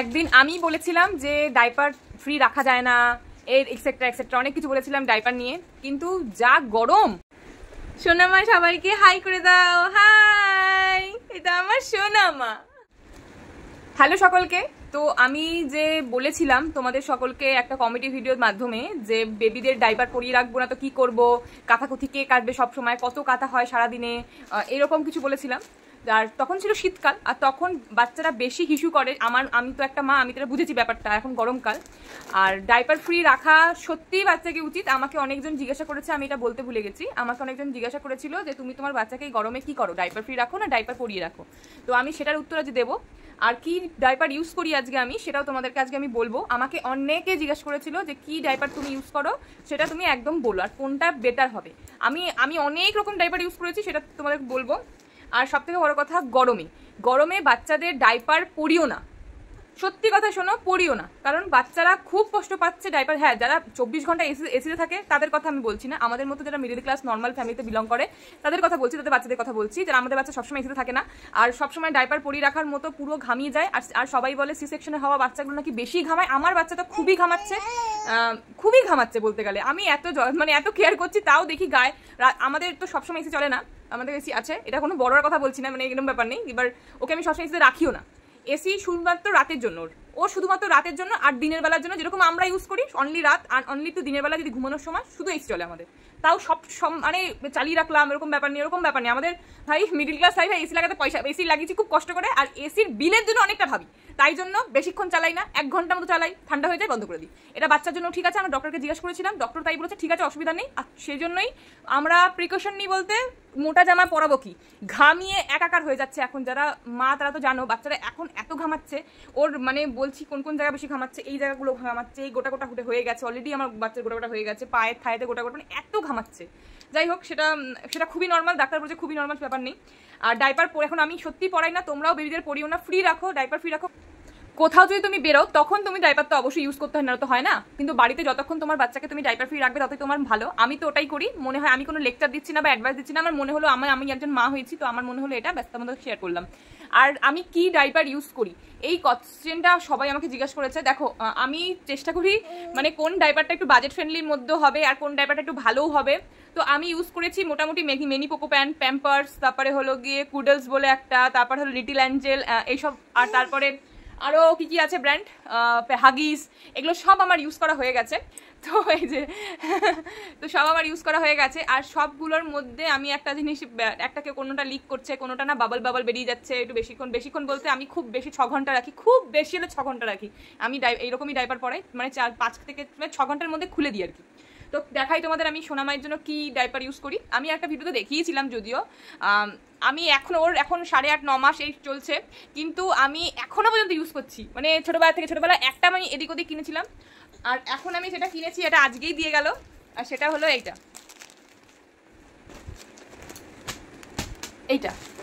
একদিন আমি বলেছিলাম যে ডাইপার ফ্রি রাখা যায় না, এর এক্সেট্রা এক্সেট্রা অনেক কিছু বলেছিলাম ডাইপার নিয়ে, কিন্তু যা গরম। সোনামা সবাইকে হাই করে দাও, হাই, এটা আমার সোনামা। হ্যালো সকলকে। তো আমি যে বলেছিলাম তোমাদের সকলকে একটা কমেডি ভিডিওর মাধ্যমে যে বেবিদের ডাইপার পরিয়ে রাখবো না তো কি করবো, কাঁথাকুথি কে কাটবে, সব সময় কত কাঁথা হয় সারাদিনে, এরকম কিছু বলেছিলাম। আর তখন ছিল শীতকাল, আর তখন বাচ্চারা বেশি হিসু করে। আমি তো একটা মা, আমি তো বুঝেছি ব্যাপারটা। এখন গরমকাল, আর ডাইপার ফ্রি রাখা সত্যিই বাচ্চাকে উচিত। আমাকে অনেকজন জিজ্ঞাসা করেছে, আমি এটা বলতে ভুলে গেছি, আমাকে অনেকজন জিজ্ঞাসা করেছিল যে তুমি তোমার বাচ্চাকে গরমে কি করো, ডাইপার ফ্রি রাখো না ডাইপার পরিয়ে রাখো। তো আমি সেটার উত্তর আজ দেবো। আর কি ডাইপার ইউজ করি আজকে আমি, সেটাও তোমাদেরকে আজকে আমি বলবো। আমাকে অনেকে জিজ্ঞাসা করেছিল যে কি ডাইপার তুমি ইউজ করো, সেটা তুমি একদম বলো, আর কোনটা বেটার হবে। আমি অনেক রকম ডাইপার ইউজ করেছি, সেটা তোমাদের বলবো। আর সব থেকে বড় কথা, গরমে বাচ্চাদের ডাইপার পরিও না, সত্যি কথা শোনো, পরিও না। কারণ বাচ্চারা খুব কষ্ট পাচ্ছে ডাইপার। হ্যাঁ, যারা 24 ঘন্টা এসিতে থাকে তাদের কথা আমি বলছি না, আমাদের মতো যারা মিডল ক্লাস নর্মাল ফ্যামিলিতে বিলং করে তাদের কথা বলছি, তাদের বাচ্চাদের কথা বলছি, যারা আমাদের বাচ্চা সবসময় এসিতে থাকে না আর সবসময় ডাইপার পরিয়ে রাখার মতো পুরো ঘামিয়ে যায়। আর সবাই বলে সি সেকশনে হওয়া বাচ্চাগুলো নাকি বেশি ঘামায়। আমার বাচ্চা তো খুবই ঘামাচ্ছে বলতে গেলে। আমি এত কেয়ার করছি, তাও দেখি গায়ে। আমাদের তো সবসময় এসি চলে না, আমাদের এসি আছে, এটা কোনো বড় কথা বলছি না, এরকম ব্যাপার নেই। এবার ওকে আমি সবসময় এসিতে রাখিও না, এসি শুধুমাত্র রাতের জন্য, ও শুধুমাত্র রাতের জন্য। আর দিনের বেলার জন্য যেরকম আমরা ইউজ করি অনলি রাত, আর অনলি তো দিনের বেলা যদি ঘুমানোর সময় শুধু এসি চলে আমাদের, তাও সব চালিয়ে রাখলাম, এরকম ব্যাপার নেই আমাদের। ভাই মিডিল ক্লাস ভাই এসি লাগাতে পয়সা, এসি লাগিয়েছি খুব কষ্ট করে, আর এসির বিলের জন্য অনেকটা ভাবি, তাই জন্য বেশিক্ষণ চালাই না, 1 ঘন্টা মতো চালাই, ঠান্ডা হয়ে যায় বন্ধ করে দিই। এটা বাচ্চার জন্য ঠিক আছে। আমরা ডক্টরকে জিজ্ঞাসা করেছিলাম, ডক্টর তাই বলেছে ঠিক আছে, অসুবিধা নেই। আর সেই জন্যই আমরা প্রিকশন নিই বলতে, মোটা জামা পরাবো কি, ঘামিয়ে একাকার হয়ে যাচ্ছে। এখন যারা মা তারা তো জানো, বাচ্চারা এখন এত ঘামাচ্ছে, ওর বলছি কোন কোন জায়গা বেশি ঘামাচ্ছে, এই জায়গাগুলো ঘামাচ্ছে, এই গোটা হয়ে গেছে অলরেডি, আমার বাচ্চার গোটা হয়ে গেছে, পায়ের থায়েতে গোটা এত ঘামাচ্ছে। যাই হোক, সেটা খুবই নর্মাল, ডাক্তার বলছে খুবই নর্মাল, ব্যাপার নেই। আর ডাইপার এখন আমি সত্যি পরাই না, তোমরাও বেবিদের পরিও না, ফ্রি রাখো, ডাইপার ফ্রি রাখো। কোথাও যদি তুমি বেরো তখন তুমি ডাইপার তো অবশ্যই ইউজ করতে হয়, না তো হয় না। কিন্তু বাড়িতে যতক্ষণ তোমার বাচ্চাকে তুমি ডাইপার ফ্রি রাখবে ততই তোমার ভালো। আমি তো ওটাই করি, মনে হয় আমি কোনো লেকচার দিচ্ছি না বা অ্যাডভাইস দিচ্ছি না, আমার মনে হলো আমি একজন মা হয়েছি, তো আমার মনে হলো এটা ব্যস্ত মধ্যে শেয়ার করলাম। আর আমি কি ডাইপার ইউজ করি, এই কোশ্চেনটা সবাই আমাকে জিজ্ঞাসা করেছে। দেখো, আমি চেষ্টা করি কোন ডাইপারটা একটু বাজেট ফ্রেন্ডলির মধ্যে হবে আর কোন ডাইপারটা একটু ভালোও হবে। তো আমি ইউজ করেছি মোটামুটি মেনি পোকো প্যাম্পার্স, তারপরে হলো গিয়ে কুডলস বলে একটা, তারপর হলো লিটিল অ্যাঞ্জেল, এইসব। আর তারপরে আরও কি আছে ব্র্যান্ড, হাগিস, এগুলো সব আমার ইউজ করা হয়ে গেছে। তো এই যে তো সব আমার ইউজ করা হয়ে গেছে। আর সবগুলোর মধ্যে আমি একটা জিনিস, একটাকে কোনোটা লিক করছে, কোনোটা না বাবল বেরিয়ে যাচ্ছে একটু বেশিক্ষণ বলতে আমি খুব বেশি 6 ঘন্টা রাখি, খুব বেশি হলে 6 ঘন্টা রাখি আমি। এইরকমই ডাইপার পরাই, 5 থেকে 6 ঘন্টার মধ্যে খুলে দিই আর কি। তো দেখাই তোমাদের আমি সোনামায়ের জন্য কি ডাইপার ইউজ করি। আমি একটা ভিডিওতে দেখিয়েছিলাম যদিও, আমি ওর এখন 8.5-9 মাস এই চলছে, কিন্তু আমি এখনো পর্যন্ত ইউজ করছি। ছোটবেলা একটা আমি এদিক ওদিক কিনেছিলাম, আর এখন আমি যেটা কিনেছি এটা আজকেই দিয়ে গেল, আর সেটা হলো এইটা।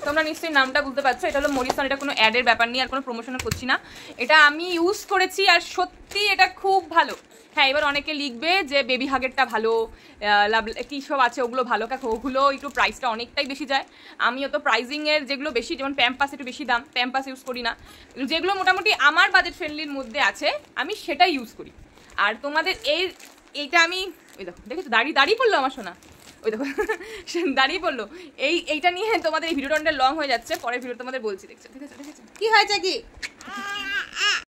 তোমরা নিশ্চয়ই নামটা বুঝতে পারছো, এটা হলো মরিসন। এটা কোনো অ্যাডের ব্যাপার নেই, আর কোনো প্রমোশনও করছি না। এটা আমি ইউজ করেছি আর সত্যি এটা খুব ভালো। হ্যাঁ, এবার অনেকে লিখবে যে বেবি হাগেরটা ভালো, কী সব আছে ওগুলো ভালো, ওগুলো একটু প্রাইসটা অনেকটাই বেশি যায়। আমিও তো প্রাইজিংয়ের যেগুলো বেশি, যেমন প্যাম্পাস একটু বেশি দাম, প্যাম্পাস ইউজ করি না। যেগুলো মোটামুটি আমার বাজেট ফ্রেন্ডলির মধ্যে আছে আমি সেটাই ইউজ করি। আর তোমাদের এইটা আমি, ওই দেখো দেখেছো দাঁড়িয়ে পড়লো আমার সোনা, ওই দেখো দাঁড়িয়ে পড়লো। এইটা নিয়ে তোমাদের এই ভিডিওটা লং হয়ে যাচ্ছে, পরের ভিডিও তোমাদের বলছি। দেখছো কি হয়েছে কি